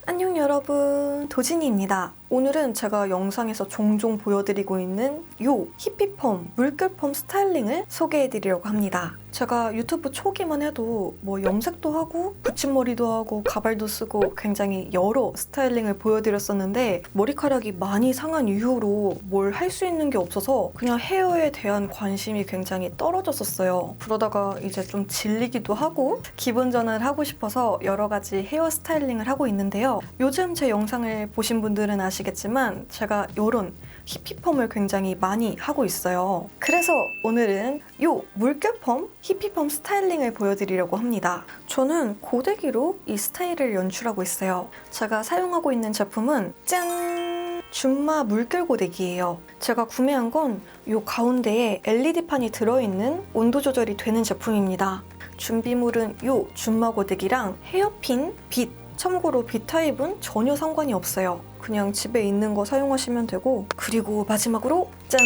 안녕 여러분, 도진이입니다. 오늘은 제가 영상에서 종종 보여드리고 있는 요 히피펌, 물결펌 스타일링을 소개해드리려고 합니다. 제가 유튜브 초기만 해도 염색도 하고 붙임머리도 하고 가발도 쓰고 굉장히 여러 스타일링을 보여드렸었는데 머리카락이 많이 상한 이후로 뭘 할 수 있는 게 없어서 그냥 헤어에 대한 관심이 굉장히 떨어졌었어요. 그러다가 이제 좀 질리기도 하고 기분 전환을 하고 싶어서 여러 가지 헤어 스타일링을 하고 있는데요. 요즘 제 영상을 보신 분들은 아시겠지만 제가 이런 히피펌을 굉장히 많이 하고 있어요. 그래서 오늘은 요 물결펌, 히피펌 스타일링을 보여드리려고 합니다. 저는 고데기로 이 스타일을 연출하고 있어요. 제가 사용하고 있는 제품은 짠! 줌마 물결 고데기예요. 제가 구매한 건 요 가운데에 LED판이 들어있는 온도 조절이 되는 제품입니다. 준비물은 요 줌마 고데기랑 헤어핀, 빗, 참고로 B타입은 전혀 상관이 없어요. 그냥 집에 있는 거 사용하시면 되고, 그리고 마지막으로 짠!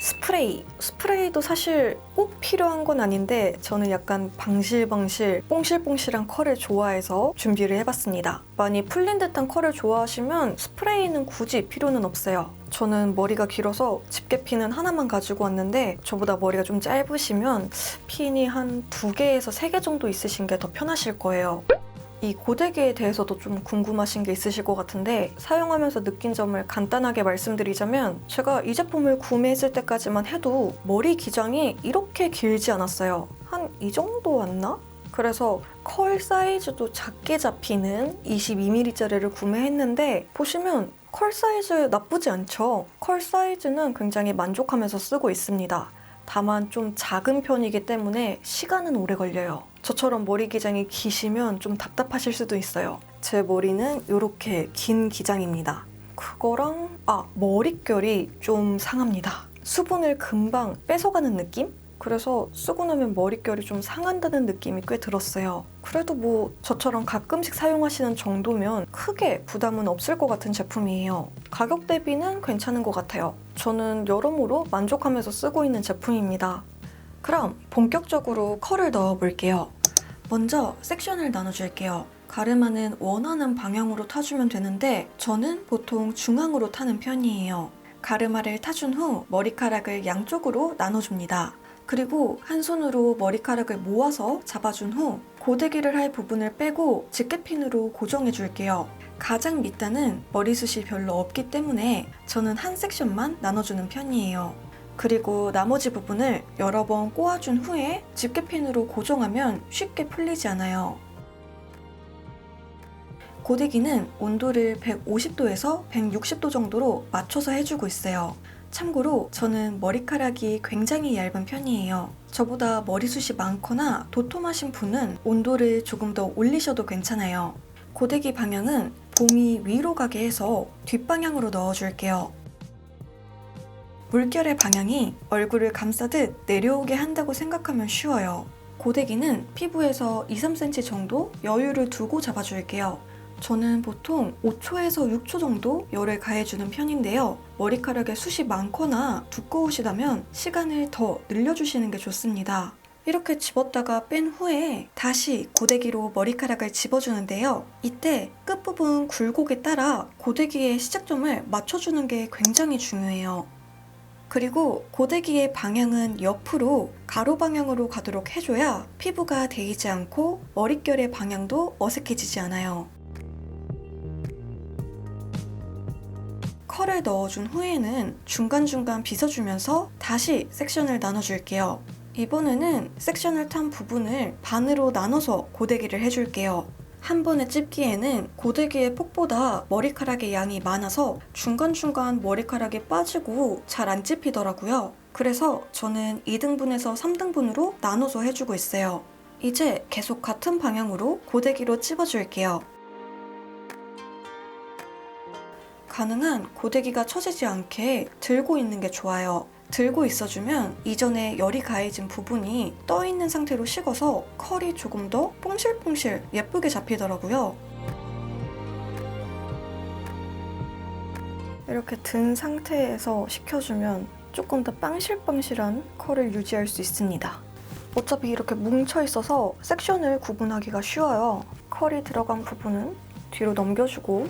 스프레이. 스프레이도 사실 꼭 필요한 건 아닌데 저는 약간 방실방실 뽕실뽕실한 컬을 좋아해서 준비를 해봤습니다. 많이 풀린 듯한 컬을 좋아하시면 스프레이는 굳이 필요는 없어요. 저는 머리가 길어서 집게핀은 하나만 가지고 왔는데 저보다 머리가 좀 짧으시면 핀이 한 2개에서 3개 정도 있으신 게 더 편하실 거예요. 이 고데기에 대해서도 좀 궁금하신 게 있으실 것 같은데 사용하면서 느낀 점을 간단하게 말씀드리자면 제가 이 제품을 구매했을 때까지만 해도 머리 기장이 이렇게 길지 않았어요. 한 이 정도 왔나? 그래서 컬 사이즈도 작게 잡히는 22mm짜리를 구매했는데 보시면 컬 사이즈 나쁘지 않죠? 컬 사이즈는 굉장히 만족하면서 쓰고 있습니다. 다만 좀 작은 편이기 때문에 시간은 오래 걸려요. 저처럼 머리 기장이 기시면 좀 답답하실 수도 있어요. 제 머리는 이렇게 긴 기장입니다. 그거랑 머릿결이 좀 상합니다. 수분을 금방 뺏어가는 느낌? 그래서 쓰고 나면 머릿결이 좀 상한다는 느낌이 꽤 들었어요. 그래도 저처럼 가끔씩 사용하시는 정도면 크게 부담은 없을 것 같은 제품이에요. 가격 대비는 괜찮은 것 같아요. 저는 여러모로 만족하면서 쓰고 있는 제품입니다. 그럼 본격적으로 컬을 넣어볼게요. 먼저 섹션을 나눠줄게요. 가르마는 원하는 방향으로 타주면 되는데 저는 보통 중앙으로 타는 편이에요. 가르마를 타준 후 머리카락을 양쪽으로 나눠줍니다. 그리고 한 손으로 머리카락을 모아서 잡아준 후 고데기를 할 부분을 빼고 집게핀으로 고정해줄게요. 가장 밑단은 머리숱이 별로 없기 때문에 저는 한 섹션만 나눠주는 편이에요. 그리고 나머지 부분을 여러 번 꼬아준 후에 집게핀으로 고정하면 쉽게 풀리지 않아요. 고데기는 온도를 150도에서 160도 정도로 맞춰서 해주고 있어요. 참고로 저는 머리카락이 굉장히 얇은 편이에요. 저보다 머리숱이 많거나 도톰하신 분은 온도를 조금 더 올리셔도 괜찮아요. 고데기 방향은 봄이 위로 가게 해서 뒷방향으로 넣어줄게요. 물결의 방향이 얼굴을 감싸듯 내려오게 한다고 생각하면 쉬워요. 고데기는 피부에서 2-3cm 정도 여유를 두고 잡아줄게요. 저는 보통 5초에서 6초 정도 열을 가해주는 편인데요. 머리카락에 숱이 많거나 두꺼우시다면 시간을 더 늘려주시는 게 좋습니다. 이렇게 집었다가 뺀 후에 다시 고데기로 머리카락을 집어주는데요. 이때 끝부분 굴곡에 따라 고데기의 시작점을 맞춰주는 게 굉장히 중요해요. 그리고 고데기의 방향은 옆으로 가로 방향으로 가도록 해줘야 피부가 데이지 않고 머릿결의 방향도 어색해지지 않아요. 컬을 넣어준 후에는 중간중간 빗어주면서 다시 섹션을 나눠줄게요. 이번에는 섹션을 탄 부분을 반으로 나눠서 고데기를 해줄게요. 한 번에 찝기에는 고데기의 폭보다 머리카락의 양이 많아서 중간중간 머리카락이 빠지고 잘 안 찝히더라고요. 그래서 저는 2등분에서 3등분으로 나눠서 해주고 있어요. 이제 계속 같은 방향으로 고데기로 찝어줄게요. 가능한 고데기가 처지지 않게 들고 있는 게 좋아요. 들고 있어주면 이전에 열이 가해진 부분이 떠있는 상태로 식어서 컬이 조금 더 뽕실뽕실 예쁘게 잡히더라고요. 이렇게 든 상태에서 식혀주면 조금 더 빵실빵실한 컬을 유지할 수 있습니다. 어차피 이렇게 뭉쳐있어서 섹션을 구분하기가 쉬워요. 컬이 들어간 부분은 뒤로 넘겨주고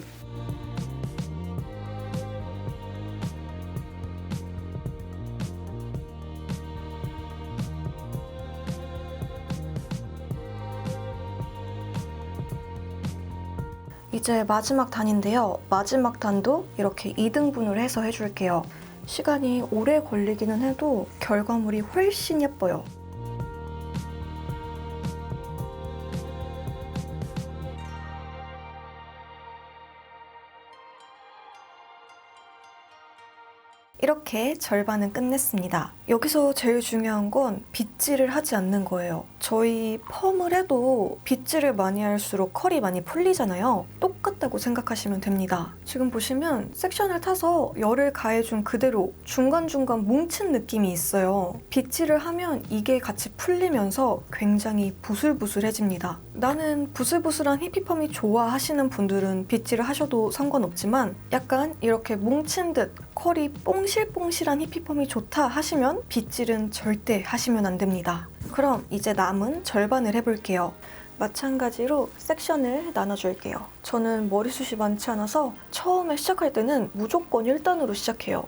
이제 마지막 단인데요. 마지막 단도 이렇게 2등분을 해서 해줄게요. 시간이 오래 걸리기는 해도 결과물이 훨씬 예뻐요. 이렇게 절반은 끝냈습니다. 여기서 제일 중요한 건 빗질을 하지 않는 거예요. 저희 펌을 해도 빗질을 많이 할수록 컬이 많이 풀리잖아요. 똑같다고 생각하시면 됩니다. 지금 보시면 섹션을 타서 열을 가해준 그대로 중간중간 뭉친 느낌이 있어요. 빗질을 하면 이게 같이 풀리면서 굉장히 부슬부슬해집니다. 나는 부슬부슬한 히피펌이 좋아 하시는 분들은 빗질을 하셔도 상관없지만 약간 이렇게 뭉친 듯 컬이 뽕실뽕실한 히피펌이 좋다 하시면 빗질은 절대 하시면 안 됩니다. 그럼 이제 남은 절반을 해볼게요. 마찬가지로 섹션을 나눠줄게요. 저는 머리숱이 많지 않아서 처음에 시작할 때는 무조건 1단으로 시작해요.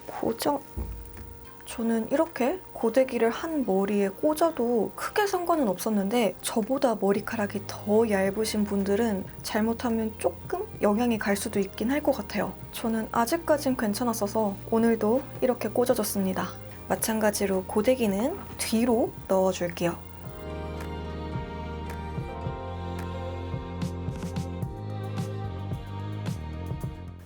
고정... 저는 이렇게 고데기를 한 머리에 꽂아도 크게 상관은 없었는데 저보다 머리카락이 더 얇으신 분들은 잘못하면 조금 영향이 갈 수도 있긴 할 것 같아요. 저는 아직까진 괜찮았어서 오늘도 이렇게 꽂아줬습니다. 마찬가지로 고데기는 뒤로 넣어줄게요.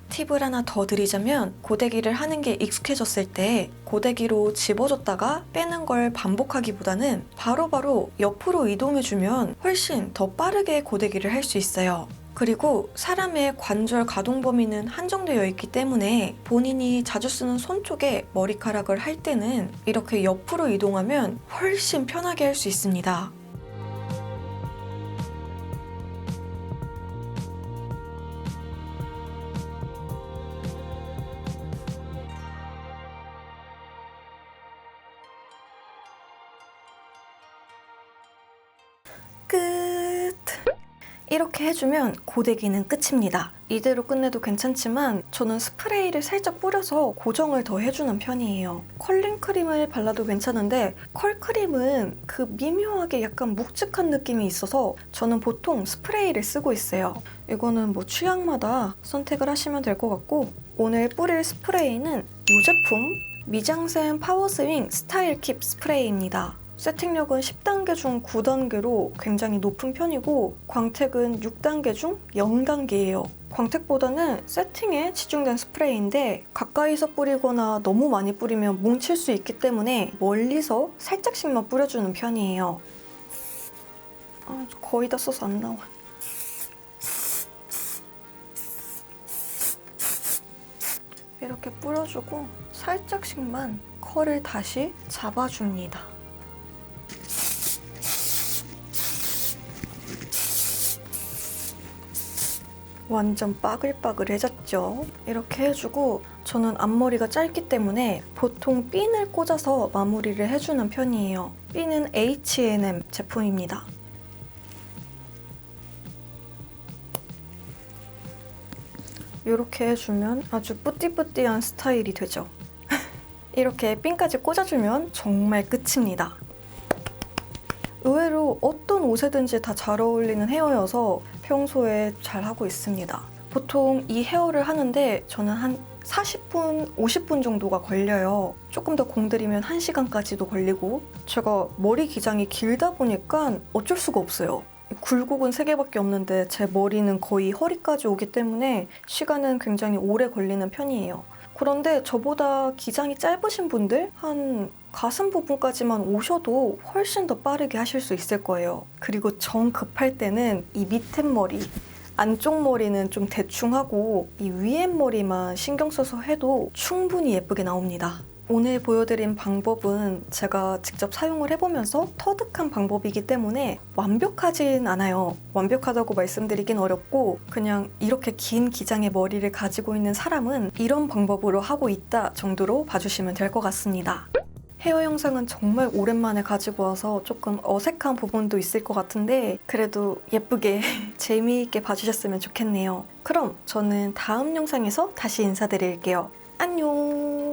팁을 하나 더 드리자면 고데기를 하는 게 익숙해졌을 때 고데기로 집어줬다가 빼는 걸 반복하기보다는 바로바로 옆으로 이동해주면 훨씬 더 빠르게 고데기를 할 수 있어요. 그리고 사람의 관절 가동 범위는 한정되어 있기 때문에 본인이 자주 쓰는 손 쪽에 머리카락을 할 때는 이렇게 옆으로 이동하면 훨씬 편하게 할 수 있습니다. 끝! 이렇게 해주면 고데기는 끝입니다. 이대로 끝내도 괜찮지만 저는 스프레이를 살짝 뿌려서 고정을 더 해주는 편이에요. 컬링 크림을 발라도 괜찮은데 컬 크림은 그 미묘하게 약간 묵직한 느낌이 있어서 저는 보통 스프레이를 쓰고 있어요. 이거는 뭐 취향마다 선택을 하시면 될 것 같고 오늘 뿌릴 스프레이는 이 제품 미장센 파워스윙 스타일 킵 스프레이입니다. 세팅력은 10단계 중 9단계로 굉장히 높은 편이고 광택은 6단계 중 0단계예요. 광택보다는 세팅에 치중된 스프레이인데 가까이서 뿌리거나 너무 많이 뿌리면 뭉칠 수 있기 때문에 멀리서 살짝씩만 뿌려주는 편이에요. 거의 다 써서 안 나와. 이렇게 뿌려주고 살짝씩만 컬을 다시 잡아줍니다. 완전 빠글빠글해졌죠? 이렇게 해주고 저는 앞머리가 짧기 때문에 보통 핀을 꽂아서 마무리를 해주는 편이에요. 핀은 H&M 제품입니다. 이렇게 해주면 아주 뿌띠뿌띠한 스타일이 되죠. 이렇게 핀까지 꽂아주면 정말 끝입니다. 의외로 어떤 옷에든지 다 잘 어울리는 헤어여서 평소에 잘 하고 있습니다. 보통 이 헤어를 하는데 저는 한 40분, 50분 정도가 걸려요. 조금 더 공들이면 1시간까지도 걸리고 제가 머리 기장이 길다 보니까 어쩔 수가 없어요. 굴곡은 3개밖에 없는데 제 머리는 거의 허리까지 오기 때문에 시간은 굉장히 오래 걸리는 편이에요. 그런데 저보다 기장이 짧으신 분들 한 가슴 부분까지만 오셔도 훨씬 더 빠르게 하실 수 있을 거예요. 그리고 정 급할 때는 이 밑에 머리, 안쪽 머리는 좀 대충 하고 이 위에 머리만 신경 써서 해도 충분히 예쁘게 나옵니다. 오늘 보여드린 방법은 제가 직접 사용을 해보면서 터득한 방법이기 때문에 완벽하진 않아요. 완벽하다고 말씀드리긴 어렵고 그냥 이렇게 긴 기장의 머리를 가지고 있는 사람은 이런 방법으로 하고 있다 정도로 봐주시면 될 것 같습니다. 헤어 영상은 정말 오랜만에 가지고 와서 조금 어색한 부분도 있을 것 같은데 그래도 예쁘게 재미있게 봐주셨으면 좋겠네요. 그럼 저는 다음 영상에서 다시 인사드릴게요. 안녕!